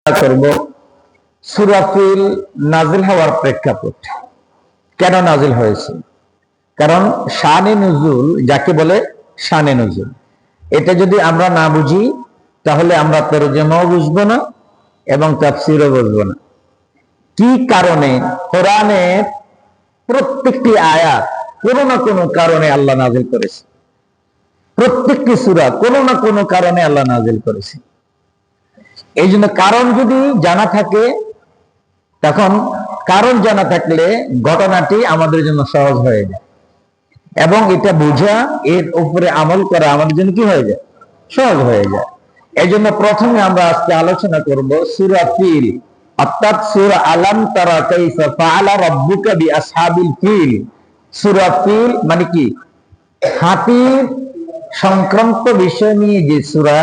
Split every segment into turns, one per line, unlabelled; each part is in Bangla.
করব সূরা ফিল নাজিল হওয়ার প্রেক্ষাপট। কেন নাজিল হয়েছে? কারণ শানে নুজুল যাকে বলে শানে নুজুল, এটা যদি আমরা না বুঝি তাহলে আমরা তরজমাও বুঝবো না এবং তাফসীরও বুঝবো না। কি কারণে কোরআনের প্রত্যেকটি আয়াত কোনো না কোনো কারণে আল্লাহ নাজিল করেছে, প্রত্যেকটি সূরা কোনো না কোনো কারণে আল্লাহ নাজিল করেছে। এই জন্য কারণ যদি জানা থাকে, তখন কারণ জানা থাকলে ঘটনাটি আমাদের জন্য সহজ হয়ে যায় এবং এটা বোঝা, এর উপরে আমল করা আমাদের জন্য কি হয়ে যায়? সহজ হয়ে যায়। এই জন্য প্রথমে আমরা আজকে আলোচনা করব সূরা ফিল, অর্থাৎ সূরা আলাম তারা কাইফা ফাআলা রাব্বুকা বিআসহাবিল ফিল। সূরা ফিল মানে কি? হাতির সংক্রান্ত বিষয় নিয়ে যে সূরা,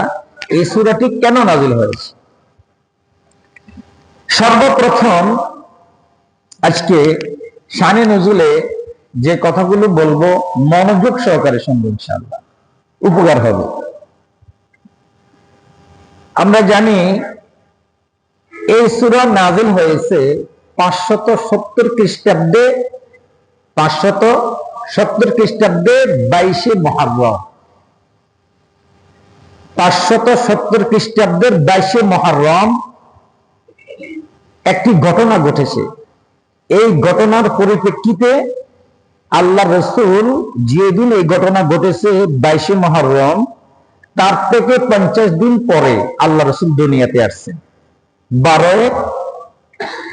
এই সূরাটি কেন নাযিল হয়েছে? সর্বপ্রথম আজকে শানে নজুলে যে কথাগুলো বলবো মনোযোগ সহকারে শুনবো, ইনশাআল্লাহ উপকার হবে। আমরা জানি এই সূরা নাযিল হয়েছে 570 খ্রিস্টাব্দে, 570 খ্রিস্টাব্দে 22 মুহররম। 570 খ্রিস্টাব্দের 22 মুহররম একটি ঘটনা ঘটেছে। এই ঘটনার পরিপ্রেক্ষিতে আল্লাহ রাসূল যেদিন এই ঘটনা ঘটেছে 22 মুহররম, তার থেকে 50 দিন পরে আল্লাহ রাসূল দুনিয়াতে আসছেন 12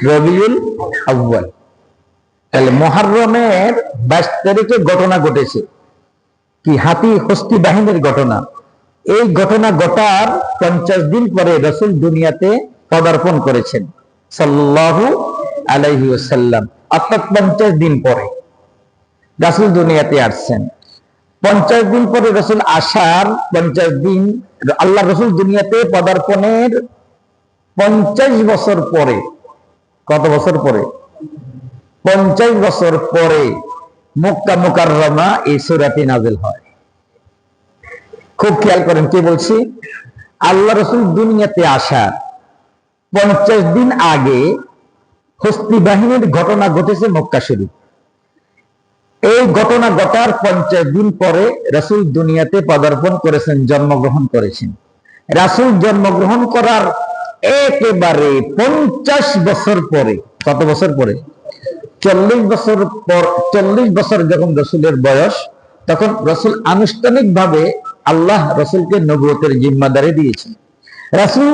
রবিউল আউয়াল। তাহলে মুহররমের 22 তারিখে ঘটনা ঘটেছে কি? হাতি হস্তি বাহিনীর ঘটনা। এই ঘটনা ঘটার 50 দিন পরে রাসূল দুনিয়াতে পদার্পণ করেছেন সাল্লাল্লাহু আলাইহি ওয়াসাল্লাম, অর্থাৎ 50 দিন পরে রাসূল দুনিয়াতে আসছেন। 50 দিন পরে রাসূল আসার 50 দিন, আল্লাহ রাসূল দুনিয়াতে পদার্পণের 50 বছর পরে, কত বছর পরে? 50 বছর পরে মক্কা মুকাররমা এই সূরাটি নাযিল হয়। খুব খেয়াল করেন কি বলছি। আল্লাহ রাসূল দুনিয়াতে আসার 50 দিন আগে হস্তি বাহিনীর ঘটনা ঘটেছে মক্কা শরীফ। এই ঘটনা ঘটার 50 দিন পরে রাসূল দুনিয়াতে পদার্পণ করেছেন, জন্মগ্রহণ করেছেন। রাসূল জন্মগ্রহণ করার একেবারে 50 বছর পরে, কত বছর পরে? 40 বছর পর, 40 বছর যখন রাসূলের বয়স, তখন রাসূল আনুষ্ঠানিকভাবে আল্লাহ রাসূলকে নবুয়তের জিম্মাদারি দিয়েছেন। রাসূল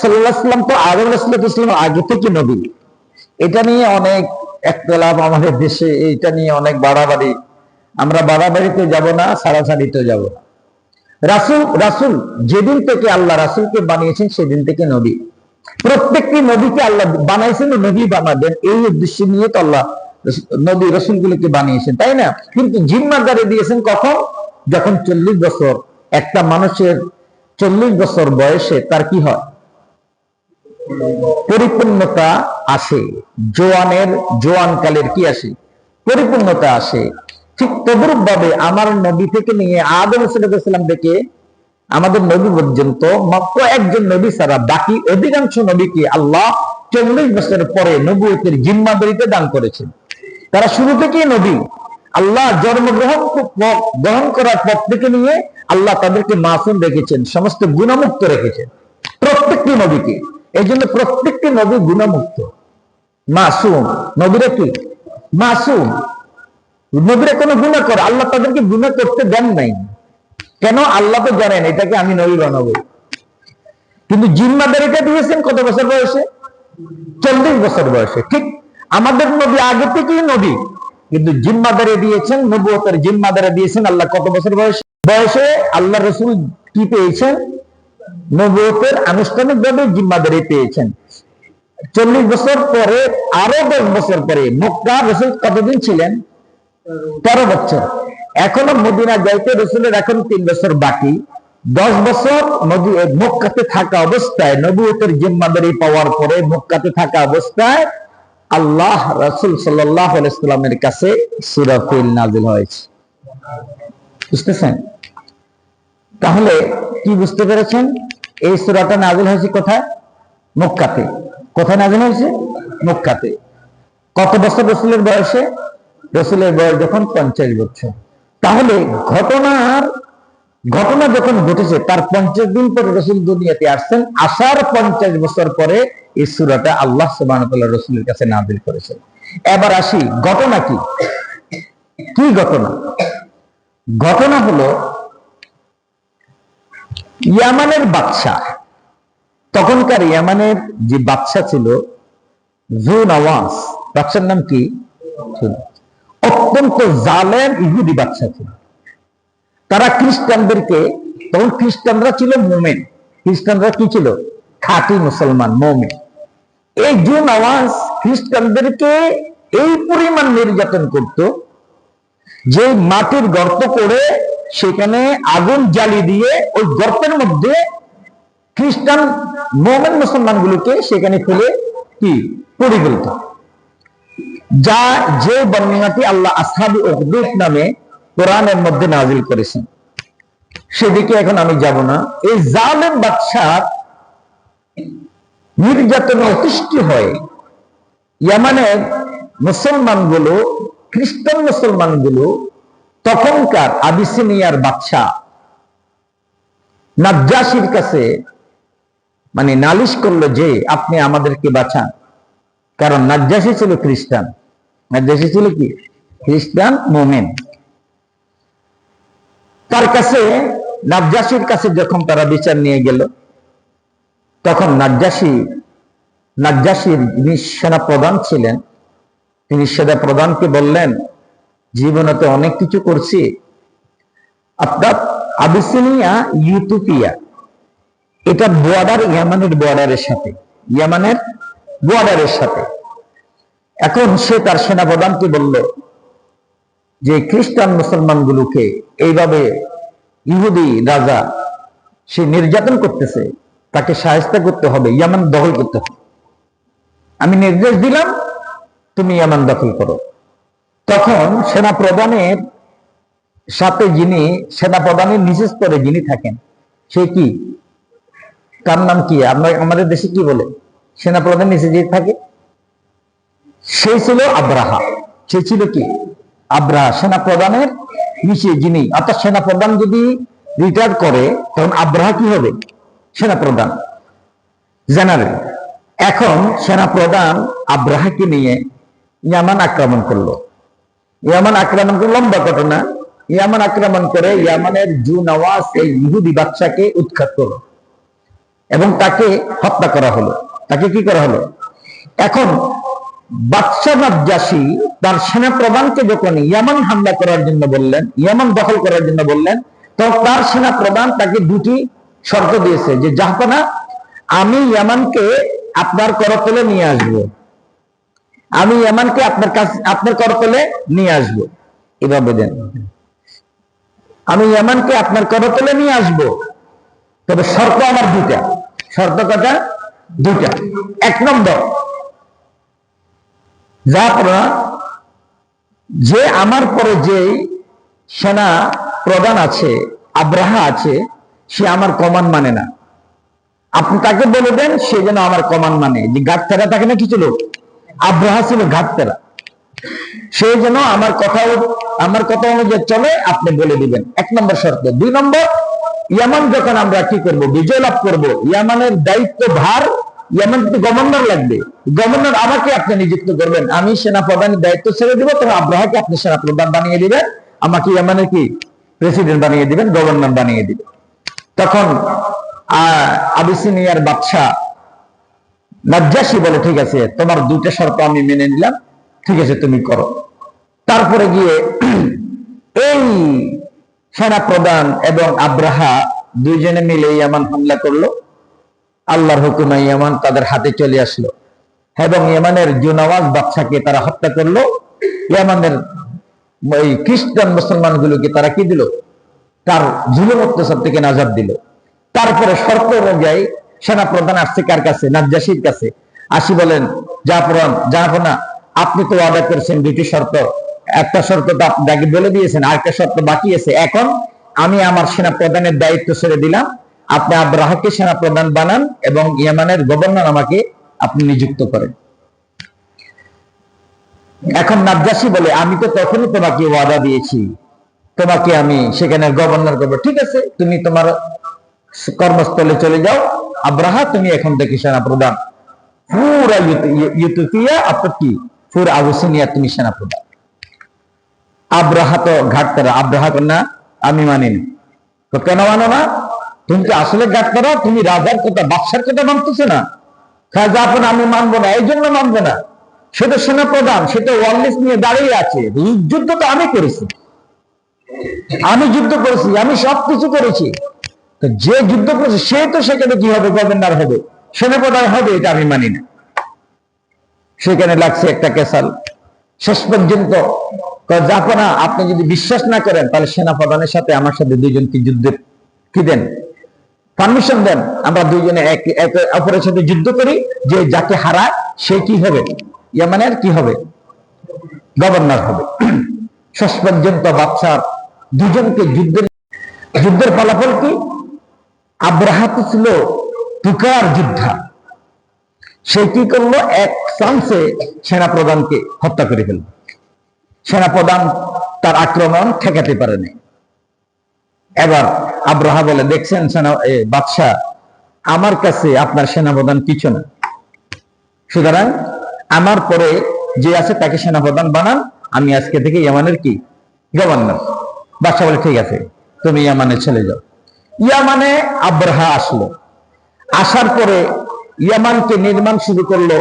সাল্লাল্লাহু আলাইহি ওয়াসাল্লাম তো আদম আলাইহিস সালাম আগে থেকে নবী। এটা নিয়ে অনেক একতলাপ আমাদের দেশে, এটা নিয়ে অনেক বাড়াবাড়ি। আমরা বাড়াবাড়িতে যাব না, সারাসারিতে যাব না। রাসূল যেদিন থেকে আল্লাহ রাসূলকে বানিয়েছেন সেদিন থেকে নবী। প্রত্যেকটি নবীকে আল্লাহ বানাইছেন ও নবী বানাবেন, এই উদ্দেশ্য নিয়ে তো আল্লাহ নবী রাসূলগুলোকে বানিয়েছেন, তাই না? কিন্তু জিম্মাদারি দিয়েছেন কখন? যখন 40 বছর, একটা মানুষের 40 বছর বয়সে তার কি হয়? পরিপূর্ণতা আসে। জোয়ানকালের কি আসে? পরিপূর্ণতা আসে। ঠিক তদ্রূপ ভাবে আমার নবী থেকে নিয়ে আদম সাল্লাল্লাহু থেকে আমাদের নবী পর্যন্ত মাত্র একজন নবী ছাড়া বাকি অধিকাংশ নবীকে আল্লাহ 40 বছর পরে নবুয়তের জিম্মাদারিতে দান করেছেন। তারা শুরু থেকেই নবী। আল্লাহ গ্রহণ করার পর থেকে নিয়ে আল্লাহ তাদেরকে মাসুম রেখেছেন, সমস্ত গুণমুক্ত রেখেছেন প্রত্যেকটি নবীকে। এই জন্য প্রত্যেকটি নবী গুণমুক্ত, মাসুম। নবীরা কি? মাসুম। নবীরা কোনো গুনাহ করে, আল্লাহ তাদেরকে গুনাহ করতে দেন নাই। কেন? আল্লাহ তো জানেন এটাকে আমি নবী বানাবো। কিন্তু জিম্মাদারিটা দিয়েছেন কত বছর বয়সে? 40 বছর বয়সে। ঠিক আমাদের নবী আগে থেকেই নবী, কিন্তু জিম্মাদারি দিয়েছেন, নবুয়তের জিম্মাদারি দিয়েছেন আল্লাহ কত বছর বয়সে? আল্লাহ রাসূল কি পেয়েছেন? নবুয়তের আনুষ্ঠানিকভাবে জিম্মাদারি পেয়েছেন 40 বছর পরে। আরো 10 বছর পরে মক্কা রাসূল কতদিন ছিলেন? 13 বছর। এখনো মদিনা যাইতে রাসূলের এখন 3 বছর বাকি। 10 বছর মক্কাতে থাকা অবস্থায়, নবুয়তের জিম্মাদারি পাওয়ার পরে মক্কাতে থাকা অবস্থায় আল্লাহ রাসূল সাল্লাল্লাহু আলাইহি ওয়াসাল্লামের কাছে সূরা ফিল নাযিল হয়েছে। বুঝতেছেন? তাহলে কি বুঝতে পেরেছেন? এই সূরাটা নাযিল হয়েছে কোথায়? মক্কাতে। কোথায় নাযিল হয়েছে? মক্কাতে। কত বছর রসুলের বয়সে? রসুলের বয়স যখন 50 বছর। তাহলে ঘটনা যখন ঘটেছে তার 50 দিন পরে রসুল দুনিয়াতে আসছেন, আসার 50 বছর পরে এই সূরাটা আল্লাহ সুবহানাহু ওয়া তাআলা রসুলের কাছে নাযিল করেছেন। এবার আসি, ঘটনা কি? কি ঘটনা? ঘটনা হলো ইয়ামানের বাদশা, তখনকার ইয়ামানের যে বাদশা ছিল জু নওয়াজ, বাদশার নাম কি? অত্যন্ত জালেম ইহুদি বাদশা ছিল। তারা খ্রিস্টানদেরকে, তখন খ্রিস্টানরা ছিল মুমিন, খ্রিস্টানরা কি ছিল? খাঁটি মুসলমান, মুমিন। এই জু নওয়াজ খ্রিস্টানদেরকে এই পরিমাণ নির্যাতন করত যে মাটির গর্ত করে সেখানে আগুন জ্বালিয়ে দিয়ে ওই গর্তের মধ্যে খ্রিস্টান মুমিন মুসলমানগুলোকে সেখানে ফেলে কি পড়ে ফেলত। যা যে বর্ণনাটি আল্লাহ আসহাবে উখদুদ নামে কোরআনের মধ্যে নাযিল করেছেন, সেদিকে এখন আমি যাব না। এই জালেম বাদশা নির্যাতনে অতিষ্ঠ হয়ে ইয়ামানের মুসলমানগুলো, খ্রিস্টান মুসলমানগুলো তখনকার আবিসিনিয়ার বাদশা নাজ্জাশীর কাছে মানে নালিশ করলো যে আপনি আমাদেরকে বাঁচান। কারণ নাজ্জাশী ছিল খ্রিস্টান, নাজ্জাশী ছিল কি? খ্রিস্টান মুমিন। তার কাছে, নাজ্জাশীর কাছে যখন তারা বিচার নিয়ে গেল, তখন নাজ্জাশীর যিনি সেনা প্রধান ছিলেন, তিনি সেনা প্রধানকে বললেন, জীবনে তো অনেক কিছু করছি, আপনার আবিসিনিয়া ইউটোপিয়া, এটা বর্ডার ইয়ামানের বর্ডারের সাথে, ইয়ামানের বর্ডারের সাথে। এখন সে তার সেনাপ্রধানকে বলল যে খ্রিস্টান মুসলমানগুলোকে এইভাবে ইহুদি রাজা সে নির্যাতন করতেছে, তাকে সাহায্য করতে হবে, ইয়ামান দখল করতে হবে। আমি নির্দেশ দিলাম, তুমি ইয়ামান দখল করো। তখন সেনাপ্রধানের সাথে যিনি সেনাপ্রধানের নিচের স্তরে যিনি থাকেন, সে কি, তার নাম কি? আমাদের দেশে কি বলে? সেনাপ্রধান নিচে যে থাকে, সে ছিল আব্রাহা। সে ছিল কি? আব্রাহা। সেনাপ্রধানের নিচে যিনি, অর্থাৎ সেনাপ্রধান যদি রিটায়ার করে তখন আব্রাহা কি হবে? সেনাপ্রধান, জেনারেল। এখন সেনাপ্রধান আব্রাহাকে নিয়ে ইয়ামান আক্রমণ করলো। ইয়ামান আক্রমণ করে, লম্বা ঘটনা, ইয়ামান আক্রমণ করে ইয়ামানের জু নওয়াজ এই ইহুদি বাদশাকে উৎখাত করলো এবং তাকে হত্যা করা হলো। তাকে কি করা হলো? এখন বাদশা নাজ্জাশী তার সেনাপ্রধানকে যখন ইয়ামান হামলা করার জন্য বললেন, ইয়ামান দখল করার জন্য বললেন, তখন তার সেনাপ্রধান তাকে দুটি শর্ত দিয়েছে যে জাহাপনা, আমি ইয়ামানকে আপনার করতলে নিয়ে আসবো, আমি ইয়ামানকে আপনার কাছে, আপনার করতলে নিয়ে আসবো। এভাবে দেন, আমি ইয়ামানকে আপনার করতলে নিয়ে আসবো, তবে শর্ত আমার দুটা। শর্ত কটা? দুটা। এক নম্বর, জাহাপনা, যে আমার পরে যে সেনা প্রধান আছে, আব্রাহা আছে, সে আমার কমান্ড মানে না। আপনি তাকে বলে দেন সে যেন আমার কমান্ড মানে। যে ঘাটতেরা থাকে না কিছু লোক, আব্রাহা ছিল ঘাটতেরা, সে যেন আমার কথা অনুযায়ী চলে, আপনি বলে দিবেন। এক নম্বর শর্ত। দুই নম্বর, ইয়ামান যখন আমরা কি করব, বিজয় লাভ করব, ইয়ামানের দায়িত্ব ভার, ইয়ামান তো গভর্নর লাগবে, গভর্নর আমাকে আপনি নিযুক্ত করবেন, আমি সেনা প্রধানের দায়িত্ব ছেড়ে দিব, তবে আব্রাহাকে আপনি সেনা প্রধান বানিয়ে দিবেন, আমাকে ইয়ামানের কি প্রেসিডেন্ট বানিয়ে দিবেন, গভর্নর বানিয়ে দিবেন। তখন আবিসিনিয়ার বাদশা নাজ্জাশী বলে, ঠিক আছে, তোমার দুইটা শর্ত আমি মেনে নিলাম, ঠিক আছে, তুমি করো। তারপরে গিয়ে এই সেনা প্রধান এবং আব্রাহা দুইজনে মিলে ইয়ামান হামলা করলো। আল্লাহর হুকুমে ইয়ামান তাদের হাতে চলে আসলো এবং ইয়ামানের জু নওয়াজ বাদশাকে তারা হত্যা করলো। ইয়ামানের ওই খ্রিস্টান মুসলমানগুলোকে তারা কি দিল? তার জুলুম অত্যাচার থেকে নাজাত দিল। তারপরে শর্ত অনুযায়ী সেনা প্রধান আসছে কার কাছে? নাজ্জাশীর কাছে। আসি বলেন, জাহাপনা, আপনি তো ওয়াদা করেছেন দুটি শর্ত, একটা শর্ত তো আপনি বলে দিয়েছেন, আরেকটা শর্ত বাকি আছে। এখন আমি আমার সেনা প্রধানের দায়িত্ব ছেড়ে দিলাম, আপনি আব্রাহাকে সেনাপ্রধান বানান এবং ইয়ামানের গভর্নর আমাকে আপনি নিযুক্ত করেন। এখন নাজ্জাশী বলে, আমি তো তখনই তোমাকে ওয়াদা দিয়েছি, তোমাকে আমি সেখানে গভর্নর করবো। ঠিক আছে, তুমি তোমার কর্মস্থলে চলে যাও আব্রাহা, তুমি এখন থেকে সেনাপ্রধান। পুরা ইউটোপিয়া আপনার কি পুরো আবুসিনিয়া তুমি সেনাপ্রধান। আব্রাহা তো ঘাট করা, আব্রাহা না আমি মানিনি। তো কেন মানো না? তুমি কি আসলে ঘাট করা? তুমি রাজার কথা বাদশার কথা মানতেছো না? খাজা আপন আমি মানবো না, এই জন্য মানবো না। সেটা সেনাপ্রধান, সেটা ওয়ারলেস নিয়ে দাঁড়িয়ে আছে। যুদ্ধ তো আমি করেছি, আমি যুদ্ধ করেছি, আমি সবকিছু করেছি। তো যে যুদ্ধ করেছে সে তো সেখানে কি হবে? গভর্নর হবে, সেনাপ্রধান হবে, এটা আমি মানি না। সেখানে লাগছে একটা কেসাল। শেষ পর্যন্ত জাপানা, আপনি যদি বিশ্বাস না করেন তাহলে সেনাপ্রধানের সাথে আমার সাথে দুইজনকে যুদ্ধে কি দেন, পারমিশন দেন, আমরা দুইজনে একে অপরের সাথে যুদ্ধ করি। যে যাকে হারায় সে কি হবে? ইয়ামানের কি হবে? গভর্নর হবে। শেষ পর্যন্ত বাদশার দুজনকে যুদ্ধের ফলাফল কি? আব্রাহা ছিল তুকার যোদ্ধা, সে কি করলো? এক চান্সে সেনাপ্রধানকে হত্যা করে ফেলল। সেনাপ্রধান তার আক্রমণ ঠেকাতে পারেনি। এবার আব্রাহা বলে, দেখছেন বাদশাহ, আমার কাছে আপনার সেনাপ্রধান কিছু না, সুতরাং আমার পরে যে আছে তাকে সেনাপ্রধান বানান, আমি আজকে থেকে ইয়ামানের কি গভর্নর। বাদশাহ বলে, ঠিক আছে, তুমি ইয়ামানে চলে যাও। ইয়ামানে আব্রাহা আসলো। আসার পরে ইয়ামানকে নির্মাণ শুরু করলো,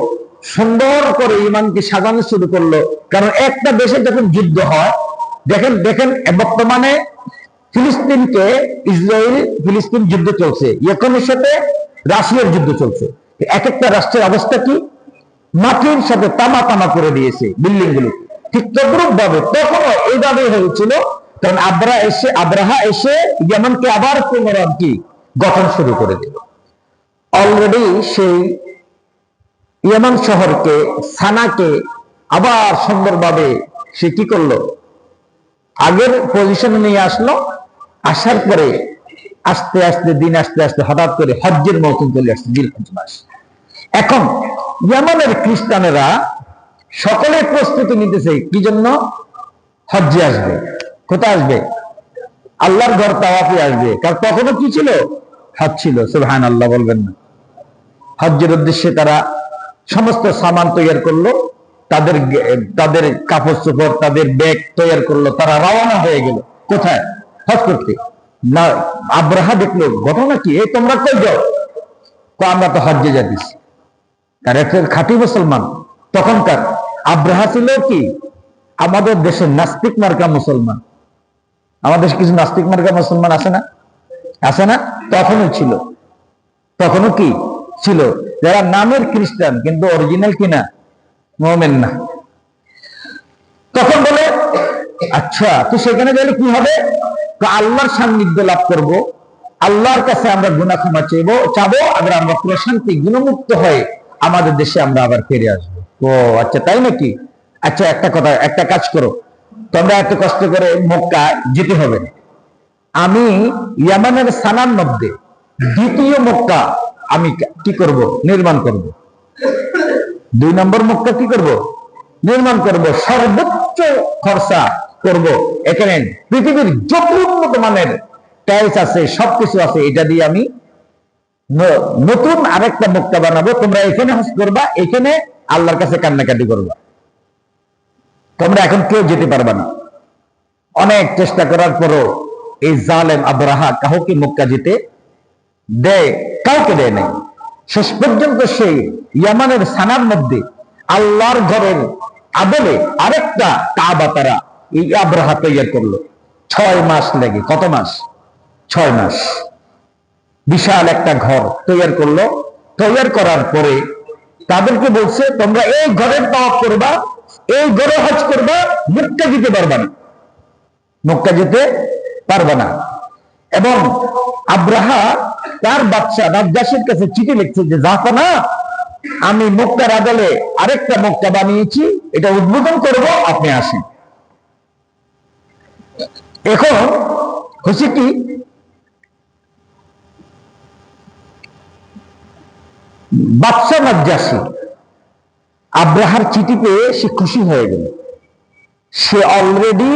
সুন্দর করে ইমানকে সাজানো শুরু করলো। কারণ একটা দেশে যখন যুদ্ধ হয়, দেখেন দেখেন বর্তমানে ফিলিস্তিনকে ইসরায়েল ফিলিস্তিন যুদ্ধ চলছে, ইউক্রেনের সাথে রাশিয়ার যুদ্ধ চলছে। এক একটা রাষ্ট্রের অবস্থা কি? মাটির সাথে তামা তামা করে দিয়েছে বিল্ডিং গুলো। ঠিক তদ্রুপ ভাবে তখনও এইভাবে হয়েছিল। কারণ আব্রাহা এসে ইয়ামানকে আবার পুনরায় কি গঠন শুরু করে দিল। অলরেডি সেই ইয়ামান শহরকে, সানাকে আবার সুন্দরভাবে সে কি করলো? আগের পজিশনে নিয়ে আসলো। আসার পরে আস্তে আস্তে দিন আস্তে আস্তে হঠাৎ করে হজ্জের মৌসুম চলে আসছে, জিলহজ মাস। এখন ইয়ামানের খ্রিস্টানেরা সকলে প্রস্তুতি নিতেছে কি জন্য? হজ্জে আসবে। কোথায় আসবে? আল্লাহর ঘর তাওয়াফে আসবে। কারণ তখনও কি ছিল? হজ ছিল। সুবহানাল্লাহ বলবেন না? হজ্জের উদ্দেশ্যে তারা সমস্ত সামান তৈরি করলো, তাদের কাপড় চোপড়, তাদের ব্যাগ তৈরি করলো, তারা রওনা হয়ে গেল। কোথায়? হজ করতে। না, আব্রাহা দেখলো ঘটনা কি, এই তোমরা কই যাও? আমরা তো হজ্জে যাচ্ছি। আর একটা খাঁটি মুসলমান তখনকার। আব্রাহা ছিল কি আমাদের দেশের নাস্তিক মার্কা মুসলমান। আমাদের কিছু নাস্তিক মার্কা মুসলমান আছে না? আছে না? তখনও ছিল। তখনও কি ছিল? যারা নামের খ্রিস্টান কিন্তু অরিজিনাল কিনা মুমিন না। তখন বলে, আচ্ছা তো সেখানে গেলে কি হবে? আল্লাহর সান্নিধ্য লাভ করব, আল্লাহর কাছে আমরা গুনাহ ক্ষমা চাবো, আবার আমরা প্রশান্তি গুণমুক্ত হয়ে আমাদের দেশে আমরা আবার ফিরে আসবো। ও আচ্ছা, তাই নাকি? আচ্ছা, একটা কাজ করো, তোমরা এত কষ্ট করে মক্কা যেতে হবে। আমি ইয়ামানের সানার মধ্যে দ্বিতীয় মক্কা আমি কি করব? নির্মাণ করব। 2 নম্বর মক্কা কি করব? নির্মাণ করব। সর্বোচ্চ খরচা করব। এখানে পৃথিবীর যত উন্নত মানের টাইলস আছে, সবকিছু আছে, এটা দিয়ে আমি নতুন আরেকটা মক্কা বানাবো। তোমরা এখানে হজ করবা, এখানে আল্লাহর কাছে কান্নাকাটি করবা। তোমরা এখন কেউ যেতে পারবা না। অনেক চেষ্টা করার পরও এই জালেম আব্রাহা কাউকে মক্কা যেতে দেয়, কাউকে দেয় নাই। শেষ পর্যন্ত সেই ইয়ামানের সানার মধ্যে আল্লাহর ঘরের আদলে আরেকটা কাবা তারা এই আব্রাহা তৈরি করলো। 6 মাস লেগে। কত মাস? 6 মাস। বিশাল একটা ঘর তৈরি করলো। তৈরি করার পরে তাদেরকে বলছে, তোমরা এই ঘরের তাওয়াফ করবা, এই ঘরে হজ করবা, মক্কা যেতে পারবা না, মক্কা যেতে পারবা না। এবং আব্রাহা তার বাদশা নাজ্জাশীর কাছে চিঠি লিখছে যে, জাফনা, আমি মক্কার আদলে আরেকটা মক্কা বানিয়েছি, এটা উদ্বোধন করব, আপনি আসেন। এখন হচ্ছে কি, বাদশা নাজ্জাশী আব্রাহার চিঠি পেয়ে সে খুশি হয়ে গেল। সে অলরেডি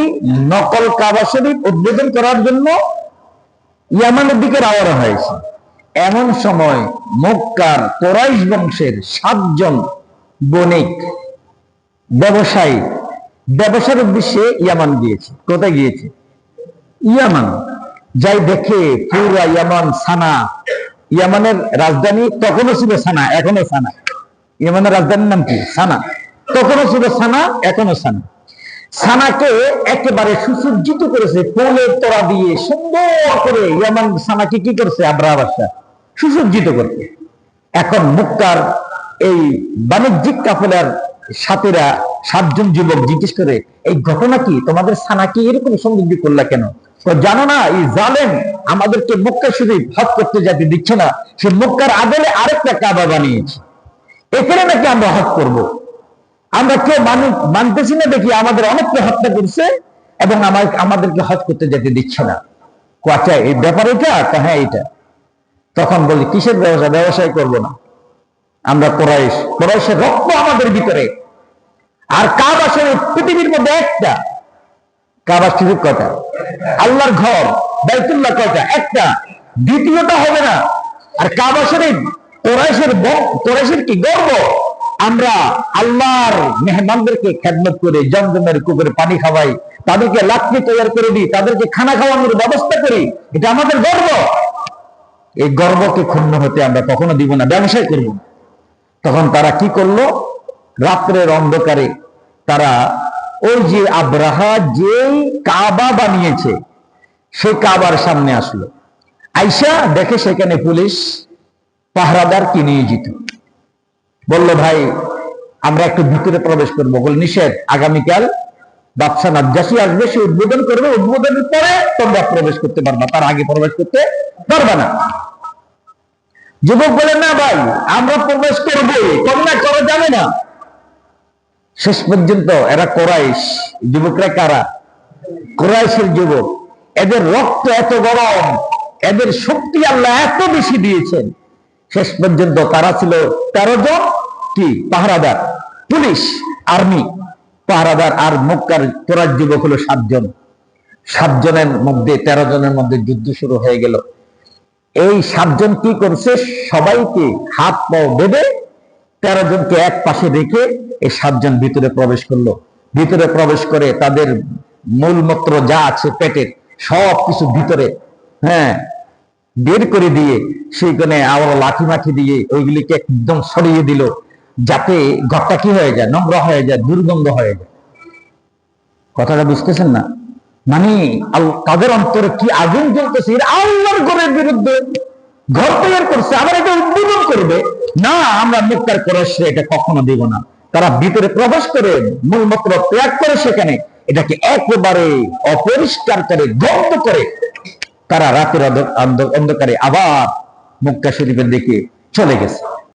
নকল কাবা শরীফ উদ্বোধন করার জন্য ইয়ামানের দিকে রওনা হয়েছে। এমন সময় মক্কার কুরাইশ বংশের 7 জন বণিক ব্যবসায়ী ব্যবসার উদ্দেশ্যে ইয়ামান গিয়েছে। কোথায় গিয়েছে? ইয়ামান। যাই দেখে পুরা ইয়ামান সানা, ইয়ামানের রাজধানী তখনও ছিল সানা, এখনো সানা। ইয়ামানের রাজধানীর নাম কি? সানা। তখনও ছিল সানা, এখনো সানা। সানাকে একেবারে সুসজ্জিত করেছে ফুলের তোড়া দিয়ে, সুন্দর করে ইয়ামান সানাকে কি করছে? আব্রাহা বাদশা সুসজ্জিত করতে। এখন মক্কার এই বাণিজ্যিক কাফেলার সাথীরা 7 জন যুবক জিজ্ঞেস করে, এই ঘটনা কি? তোমাদের সানাকে এরকম সৌন্দর্য করলা কেন? তো জানো না, এই জালেম আমাদেরকে মক্কা শরীফ হজ করতে যেতে দিচ্ছে না। সে মক্কার আদলে আরেকটা কাবা বানিয়েছে, এখানে নাকি আমরা হজ করব। আমরা কেউ মানতেছি না দেখি আমাদের অনেককে হত্যা করছে এবং আমাদেরকে হজ করতে যেতে দিচ্ছে না। আচ্ছা, এই ব্যাপার এটা? হ্যাঁ এটা। তখন বলি, কিসের ব্যবসা? ব্যবসায় করব না, আমরা কোরাইশের রক্ত আমাদের ভিতরে। আর কাবা শরীফ পৃথিবীর মধ্যে একটা। কাবা শরীফ কয়টা? আল্লাহর ঘর বাইতুল্লাহ কয়টা? একটা। দ্বিতীয়টা হবে না। আর কাবা শরীফ কোরাইশের কি গর্ব। আমরা আল্লাহর মেহমানদেরকে খেদমত করে জমজমের কুকুরে পানি খাওয়াই, তাদেরকে লাকড়ি তৈরি করে দিই, তাদেরকে খানা খাওয়ানোর ব্যবস্থা করি। এটা আমাদের গর্ব। এই গর্বকে ক্ষুণ্ণ হতে আমরা কখনো দিব না, ব্যবসায় করব। তখন তারা কি করলো? রাত্রের অন্ধকারে তারা ওই যে আব্রাহা যে কাবা বানিয়েছে সেই কাবার সামনে আসলো। আইসা দেখে সেখানে পুলিশ পাহারাদার কি নিয়োজিত। বলল, ভাই আমরা একটু ভিতরে প্রবেশ করবো। বল, নিষেধ। আগামীকাল বাদশা নাজ্জাশী আসবে, সে উদ্বোধন করবে, উদ্বোধনের পরে তোমরা প্রবেশ করতে পারবা, তার আগে প্রবেশ করতে পারবা না। যুবক বলে, না ভাই আমরা প্রবেশ করবো, তোমরা করা যাবে না। শেষ পর্যন্ত এরা কোরাইশ, যুবকরা কারা? কোরাইশের যুবক। এদের রক্ত এত গরম, এদের শক্তি আল্লাহ এত বেশি দিয়েছেন। শেষ পর্যন্ত তারা ছিল 13 জন কি পাহারাদার, পুলিশ আর্মি পাহারাদার। আর মক্কার কোরাইশ যুবক হলো 7 জন। 7 জনের মধ্যে 13 জনের মধ্যে যুদ্ধ শুরু হয়ে গেল। এই 7 জন কি করছে? সবাইকে হাত পাও বেঁধে 13 জনকে এক পাশে রেখে এই 7 জন ভিতরে প্রবেশ করলো। ভিতরে প্রবেশ করে তাদের মূলমূত্র যা আছে পেটের সব কিছু ভিতরে বের করে দিয়ে সেইখানে আবার লাঠি মাঠি দিয়ে ওইগুলিকে একদম সরিয়ে দিল, যাতে ঘরটা কি হয়ে যায়? নোংরা হয়ে যায়, দুর্গন্ধ হয়ে যায়। কথাটা বুঝতেছেন না? মানে তাদের অন্তরে কি আগুন জ্বলতেছে। আল্লাহর ঘরের বিরুদ্ধে ঘর তৈরি করছে, আবার এটা উদ্বোধন করবে না। আমরা মক্কার কোরাইশরা এটা কখনো দেব না। তারা ভিতরে প্রবেশ করে মূলমন্ত্র ত্যাগ করে সেখানে এটাকে একেবারে অপরিষ্কার করে গন্ধ করে তারা রাতের অন্ধকারে আবার মক্কা শরীফের দিকে চলে গেছে।